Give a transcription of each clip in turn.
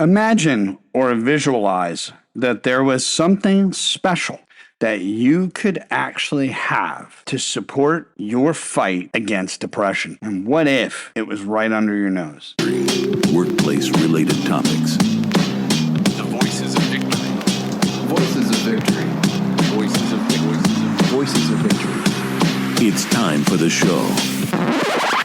Imagine or visualize that there was something special that you could actually have to support your fight against depression. And what if it was right under your nose? Workplace-related topics. The voices of victory. Voices of victory. Voices of victory. Voices of victory. It's time for the show.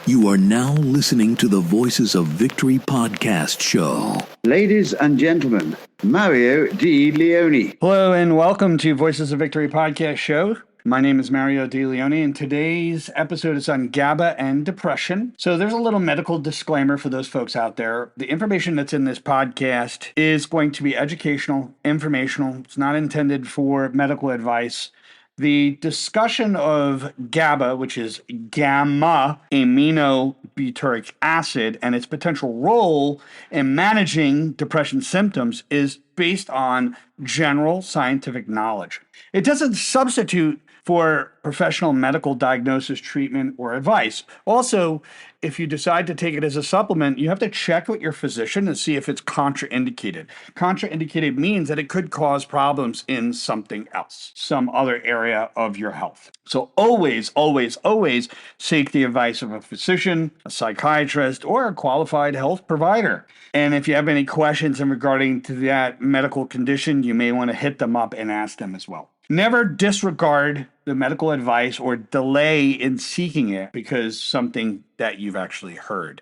You are now listening to the Voices of Victory podcast show. Ladies and gentlemen, Mario D. Leone. Hello and welcome to Voices of Victory podcast show. My name is Mario D. Leone, and today's episode is on Gaba and depression. So there's a little medical disclaimer for those folks out there. The information that's in this podcast is going to be educational, informational. It's not intended for medical advice. The discussion of GABA, which is gamma aminobutyric acid, and its potential role in managing depression symptoms is based on general scientific knowledge. It doesn't substitute for professional medical diagnosis, treatment, or advice. Also, if you decide to take it as a supplement, you have to check with your physician and see if it's contraindicated. Contraindicated means that it could cause problems in something else, some other area of your health. So always, always, always seek the advice of a physician, a psychiatrist, or a qualified health provider. And if you have any questions in regarding to that medical condition, you may want to hit them up and ask them as well. Never disregard the medical advice or delay in seeking it because something that you've actually heard.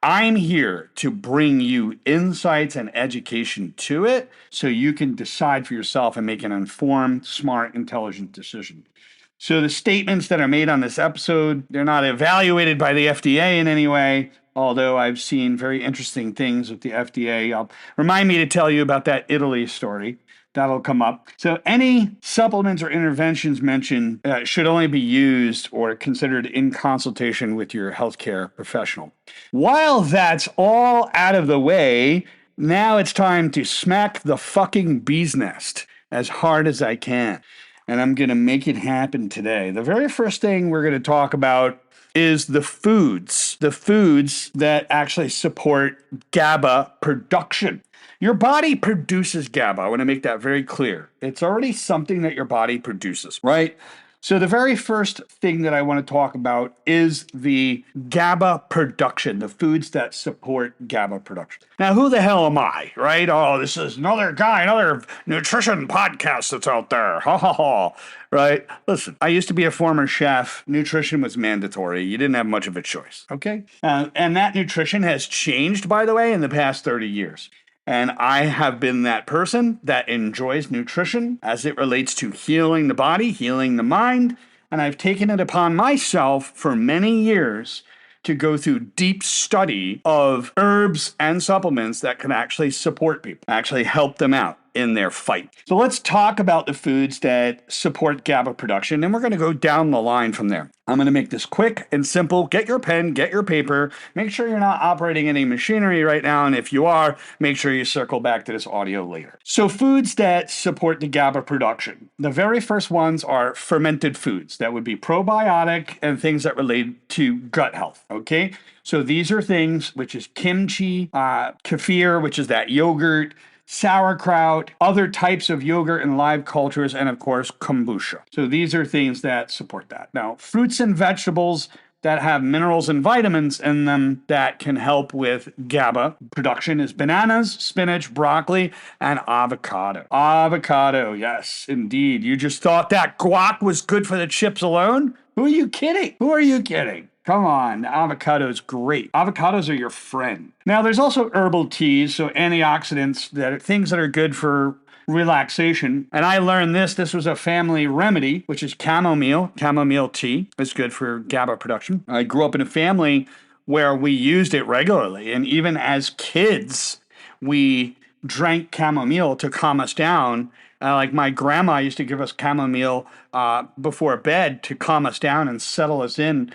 I'm here to bring you insights and education to it so you can decide for yourself and make an informed, smart, intelligent decision. So the statements that are made on this episode, they're not evaluated by the FDA in any way, although I've seen very interesting things with the FDA. Remind me to tell you about that Italy story. That'll come up. So any supplements or interventions mentioned should only be used or considered in consultation with your healthcare professional. While that's all out of the way, now it's time to smack the fucking bee's nest as hard as I can. And I'm going to make it happen today. The very first thing we're going to talk about is the foods that actually support GABA production. Your body produces GABA. I want to make that very clear. It's already something that your body produces, right? So the very first thing that I want to talk about is the GABA production, the foods that support GABA production. Now, who the hell am I, right? Oh, this is another nutrition podcast that's out there. Ha ha ha, right? Listen, I used to be a former chef. Nutrition was mandatory. You didn't have much of a choice, okay? And that nutrition has changed, by the way, in the past 30 years. And I have been that person that enjoys nutrition as it relates to healing the body, healing the mind. And I've taken it upon myself for many years to go through deep study of herbs and supplements that can actually support people, actually help them out in their fight. So let's talk about the foods that support GABA production, and we're going to go down the line from there. I'm going to make this quick and simple. Get your pen, get your paper. Make sure you're not operating any machinery right now, and if you are, make sure you circle back to this audio later. So foods that support the GABA production. The very first ones are fermented foods. That would be probiotic and things that relate to gut health, okay? So these are things which is kimchi, kefir, which is that yogurt, sauerkraut, other types of yogurt and live cultures, and of course, kombucha. So these are things that support that. Now, fruits and vegetables that have minerals and vitamins in them that can help with GABA production is bananas, spinach, broccoli, and avocado. Avocado, yes, indeed. You just thought that guac was good for the chips alone? Who are you kidding? Who are you kidding? Come on, avocado is great. Avocados are your friend. Now, there's also herbal teas, so antioxidants, that are things that are good for relaxation. And I learned this was a family remedy, which is chamomile. Chamomile tea is good for GABA production. I grew up in a family where we used it regularly. And even as kids, we drank chamomile to calm us down. Like my grandma used to give us chamomile before bed to calm us down and settle us in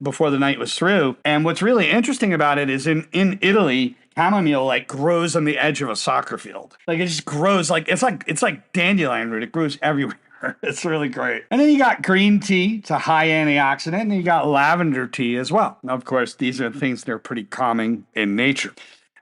before the night was through. And what's really interesting about it is in Italy, chamomile like grows on the edge of a soccer field. Like it just grows it's like dandelion root. It grows everywhere. It's really great. And then you got green tea. It's a high antioxidant. And you got lavender tea as well. Now, of course, these are things that are pretty calming in nature.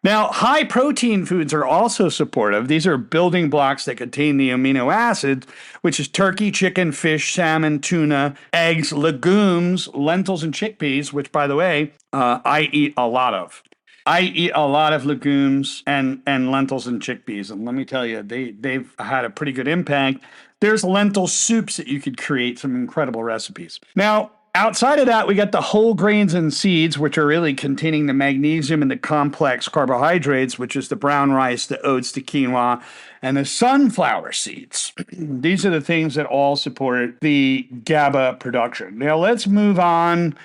Now, high protein foods are also supportive. These are building blocks that contain the amino acids, which is turkey, chicken, fish, salmon, tuna, eggs, legumes, lentils, and chickpeas, which, by the way, I eat a lot of. I eat a lot of legumes and lentils and chickpeas, and let me tell you, they've had a pretty good impact. There's lentil soups that you could create some incredible recipes. Now, outside of that, we got the whole grains and seeds, which are really containing the magnesium and the complex carbohydrates, which is the brown rice, the oats, the quinoa, and the sunflower seeds. These are the things that all support the GABA production. Now, let's move on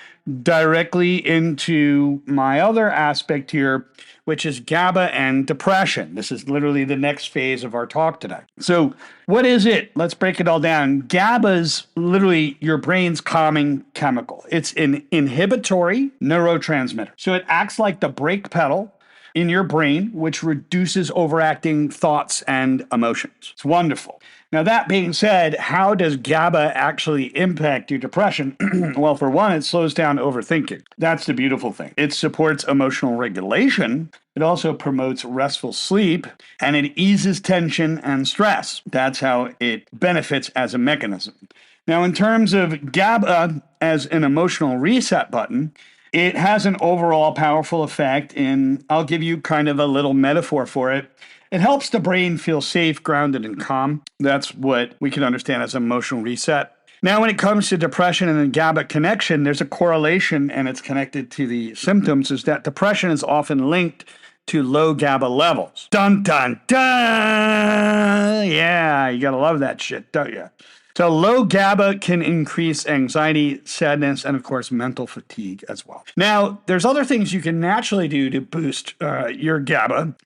directly into my other aspect here, which is GABA and depression. This is literally the next phase of our talk today. So, what is it? Let's break it all down. GABA is literally your brain's calming chemical. It's an inhibitory neurotransmitter. So, it acts like the brake pedal in your brain, which reduces overacting thoughts and emotions. It's wonderful. Now, that being said, how does GABA actually impact your depression? Well, for one, it slows down overthinking. That's the beautiful thing. It supports emotional regulation. It also promotes restful sleep, and it eases tension and stress. That's how it benefits as a mechanism. Now, in terms of GABA as an emotional reset button, it has an overall powerful effect in, I'll give you kind of a little metaphor for it. It helps the brain feel safe, grounded, and calm. That's what we can understand as emotional reset. Now, when it comes to depression and the GABA connection, there's a correlation, and it's connected to the symptoms, is that depression is often linked to low GABA levels. Dun, dun, dun! Yeah, you gotta love that shit, don't you? So low GABA can increase anxiety, sadness, and of course, mental fatigue as well. Now, there's other things you can naturally do to boost your GABA,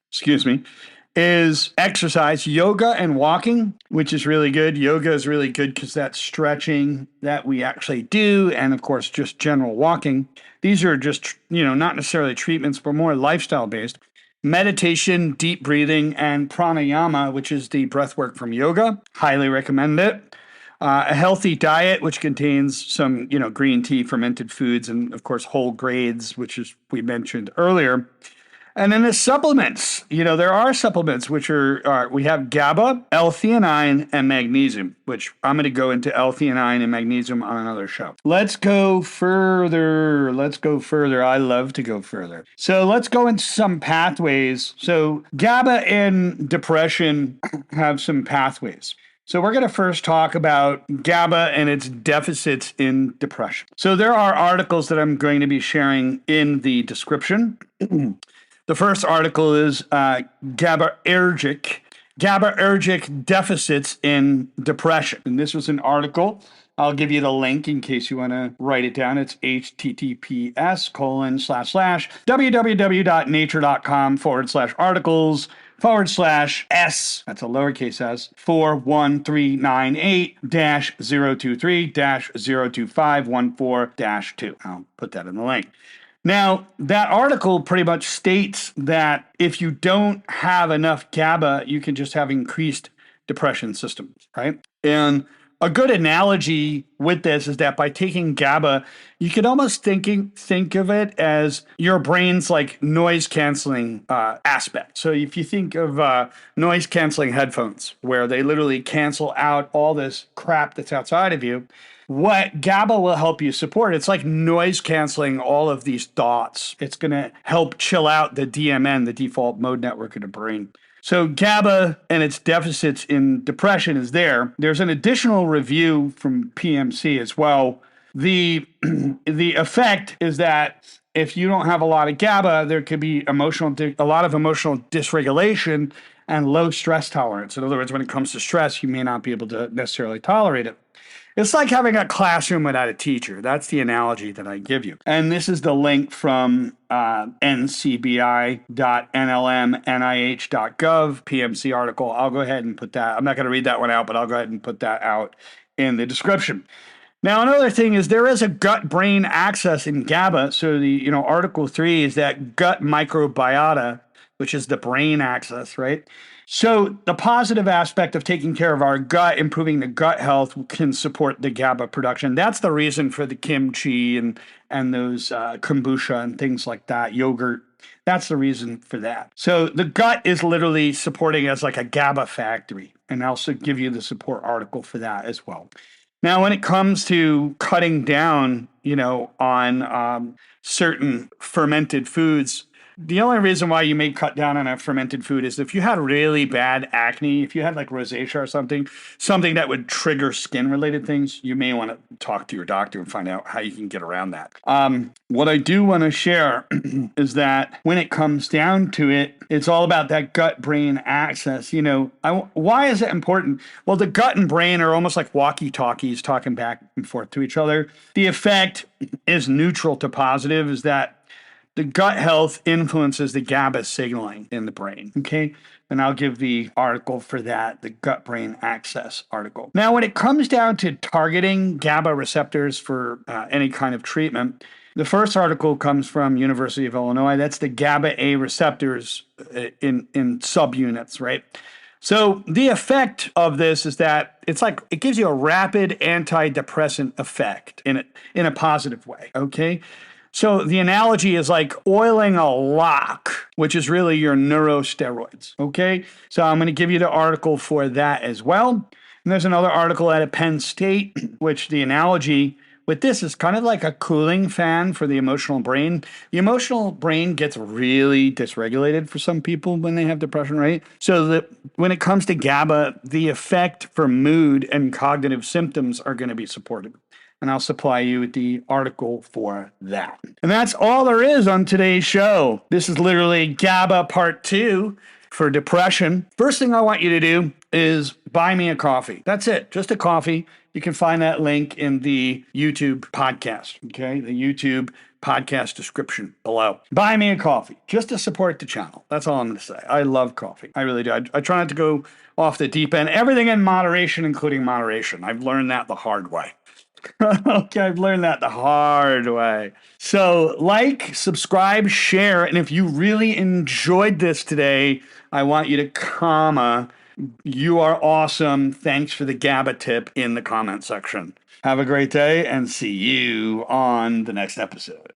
is exercise, yoga and walking, which is really good. Yoga is really good because that's stretching that we actually do. And of course, just general walking. These are just, not necessarily treatments, but more lifestyle based. Meditation, deep breathing, and pranayama, which is the breath work from yoga. Highly recommend it. A healthy diet, which contains some, green tea, fermented foods, and of course, whole grains, which is we mentioned earlier. And then the supplements. There are supplements which are we have GABA, L-theanine, and magnesium, which I'm going to go into L-theanine and magnesium on another show. Let's go further. I love to go further. So let's go into some pathways. So GABA and depression have some pathways. So we're going to first talk about GABA and its deficits in depression. So there are articles that I'm going to be sharing in the description. The first article is GABAergic deficits in depression. And this was an article. I'll give you the link in case you want to write it down. It's https://www.nature.com/articles/S, that's a lowercase s, 41398-023-02514-2. I'll put that in the link. Now, that article pretty much states that if you don't have enough GABA, you can just have increased depression symptoms, right? And a good analogy with this is that by taking GABA, you could almost think of it as your brain's like noise canceling aspect. So if you think of noise canceling headphones, where they literally cancel out all this crap that's outside of you, what GABA will help you support, it's like noise canceling all of these thoughts. It's going to help chill out the DMN, the default mode network of the brain. So GABA and its deficits in depression is there. There's an additional review from PMC as well. The effect is that if you don't have a lot of GABA, there could be a lot of emotional dysregulation and low stress tolerance. In other words, when it comes to stress, you may not be able to necessarily tolerate it. It's like having a classroom without a teacher. That's the analogy that I give you. And this is the link from ncbi.nlmnih.gov, PMC article. I'll go ahead and put that. I'm not going to read that one out, but I'll go ahead and put that out in the description. Now, another thing is there is a gut-brain axis in GABA. So the article 3 is that gut microbiota which is the brain axis, right? So the positive aspect of taking care of our gut, improving the gut health, can support the GABA production. That's the reason for the kimchi and those kombucha and things like that, yogurt. That's the reason for that. So the gut is literally supporting as like a GABA factory, and I'll also give you the support article for that as well. Now, when it comes to cutting down, on certain fermented foods, the only reason why you may cut down on a fermented food is if you had really bad acne, if you had like rosacea or something that would trigger skin related things, you may want to talk to your doctor and find out how you can get around that. What I do want to share is that when it comes down to it, it's all about that gut brain axis. Why is it important? Well, the gut and brain are almost like walkie talkies talking back and forth to each other. The effect is neutral to positive, is that the gut health influences the GABA signaling in the brain, okay? And I'll give the article for that, the gut brain axis article. Now, when it comes down to targeting GABA receptors for any kind of treatment, the first article comes from University of Illinois. That's the GABA A receptors in subunits, right? So the effect of this is that it's like it gives you a rapid antidepressant effect in a positive way, okay? So the analogy is like oiling a lock, which is really your neurosteroids, okay? So I'm going to give you the article for that as well. And there's another article out of Penn State, which the analogy with this is kind of like a cooling fan for the emotional brain. The emotional brain gets really dysregulated for some people when they have depression, right? So that when it comes to GABA, the effect for mood and cognitive symptoms are going to be supported. And I'll supply you with the article for that. And that's all there is on today's show. This is literally GABA part 2 for depression. First thing I want you to do is buy me a coffee. That's it, just a coffee. You can find that link in the YouTube podcast, okay? The YouTube podcast description below. Buy me a coffee just to support the channel. That's all I'm going to say. I love coffee. I really do. I try not to go off the deep end. Everything in moderation, including moderation. I've learned that the hard way. Okay, I've learned that the hard way. So like, subscribe, share, and if you really enjoyed this today, I want you to comma, "You are awesome. Thanks for the GABA tip" in the comment section. Have a great day and see you on the next episode.